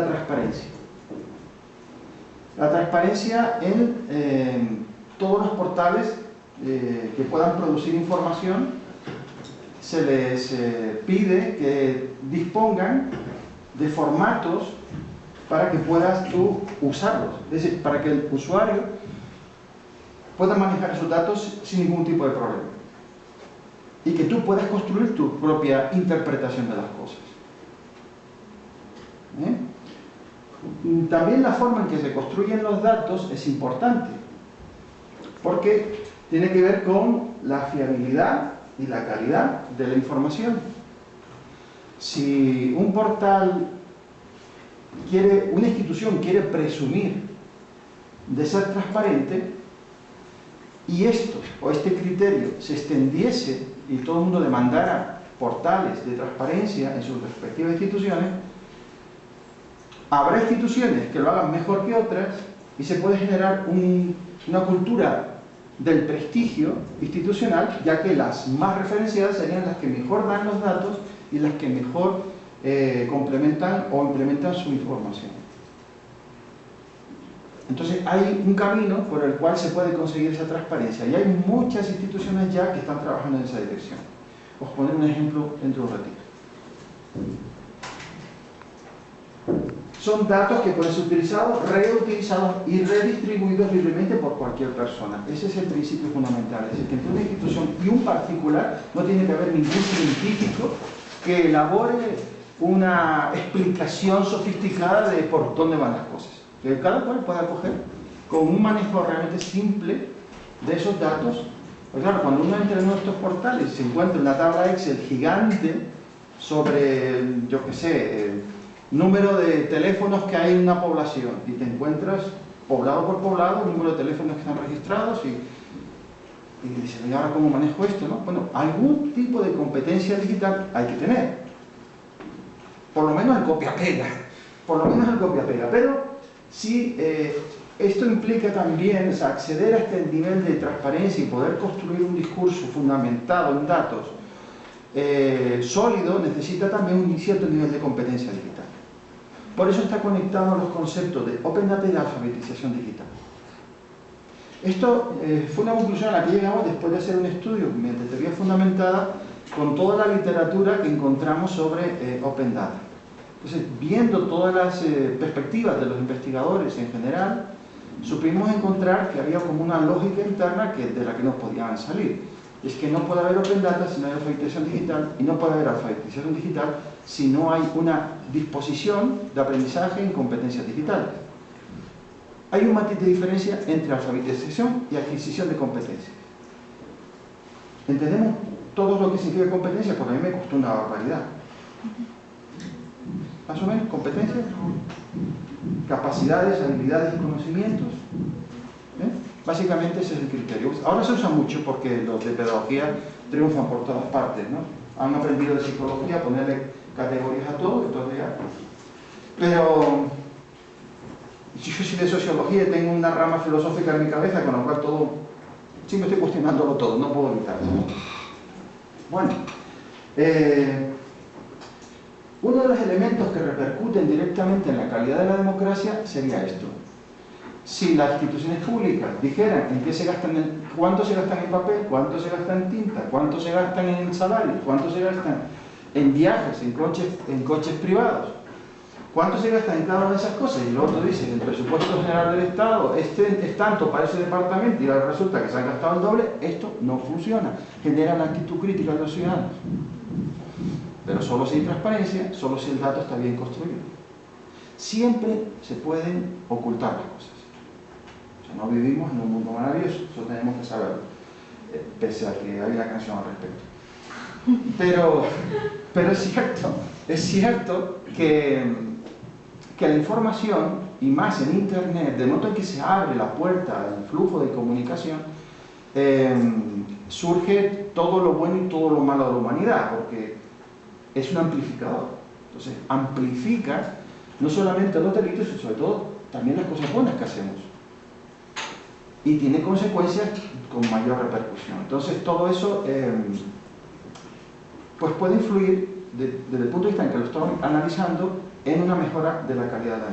la transparencia. La transparencia en todos los portales que puedan producir información, se les pide que dispongan de formatos para que puedas tú usarlos, es decir, para que el usuario pueda manejar esos datos sin ningún tipo de problema y que tú puedas construir tu propia interpretación de las cosas. También la forma en que se construyen los datos es importante, porque tiene que ver con la fiabilidad y la calidad de la información. Si un portal una institución quiere presumir de ser transparente y esto o este criterio se extendiese y todo el mundo demandara portales de transparencia en sus respectivas instituciones, habrá instituciones que lo hagan mejor que otras y se puede generar una cultura del prestigio institucional, ya que las más referenciadas serían las que mejor dan los datos y las que mejor complementan o implementan su información. Entonces hay un camino por el cual se puede conseguir esa transparencia y hay muchas instituciones ya que están trabajando en esa dirección. Os pondré un ejemplo dentro de un ratito. Son datos que pueden ser utilizados, reutilizados y redistribuidos libremente por cualquier persona. Ese es el principio fundamental. Es decir, que entre una institución y un particular no tiene que haber ningún científico que elabore una explicación sofisticada de por dónde van las cosas. Que cada cual pueda coger con un manejo realmente simple de esos datos. Pues claro, cuando uno entra en nuestros portales y se encuentra una tabla Excel gigante sobre, yo qué sé, número de teléfonos que hay en una población y te encuentras poblado por poblado, el número de teléfonos que están registrados y dices, ¿y ahora cómo manejo esto? ¿No? Bueno, algún tipo de competencia digital hay que tener. Por lo menos el copia-pega. Pero si esto implica también, o sea, acceder a este nivel de transparencia y poder construir un discurso fundamentado en datos sólido, necesita también un cierto nivel de competencia digital. Por eso está conectado a los conceptos de Open Data y de alfabetización digital. Esto fue una conclusión a la que llegamos después de hacer un estudio de teoría fundamentada con toda la literatura que encontramos sobre Open Data. Entonces, viendo todas las perspectivas de los investigadores en general, supimos encontrar que había como una lógica interna de la que no podían salir. Es que no puede haber Open Data si no hay alfabetización digital y no puede haber alfabetización digital si no hay una disposición de aprendizaje en competencias digitales. Hay un matiz de diferencia entre alfabetización y adquisición de competencias. ¿Entendemos todo lo que significa competencia? Porque a mí me costó una barbaridad. Más o menos, competencias, capacidades, habilidades y conocimientos. Básicamente ese es el criterio. Ahora se usa mucho porque los de pedagogía triunfan por todas partes, ¿no? Han aprendido de psicología a ponerle categorías a todo, entonces ya. Pero yo soy de sociología y tengo una rama filosófica en mi cabeza, con lo cual todo, siempre estoy cuestionándolo todo, no puedo evitarlo, ¿no? Bueno, uno de los elementos que repercuten directamente en la calidad de la democracia sería esto. Si las instituciones públicas dijeran en qué se gastan, cuánto se gastan en papel, cuánto se gasta en tinta, cuánto se gastan en salarios, cuánto se gastan en viajes, en coches privados, cuánto se gastan en cada una de esas cosas, y el otro dice el presupuesto general del Estado es tanto para ese departamento y ahora resulta que se han gastado el doble, esto no funciona, genera la actitud crítica de los ciudadanos. Pero solo si hay transparencia, solo si el dato está bien construido. Siempre se pueden ocultar las cosas. O sea, no vivimos en un mundo maravilloso, eso tenemos que saberlo, pese a que hay una canción al respecto. Pero es cierto que la información, y más en Internet, de modo en que se abre la puerta al flujo de comunicación, surge todo lo bueno y todo lo malo de la humanidad, porque es un amplificador. Entonces, amplifica no solamente los delitos, sino sobre todo también las cosas buenas que hacemos. Y tiene consecuencias con mayor repercusión. Entonces, todo eso pues puede influir, desde el punto de vista en que lo estamos analizando, en una mejora de la calidad de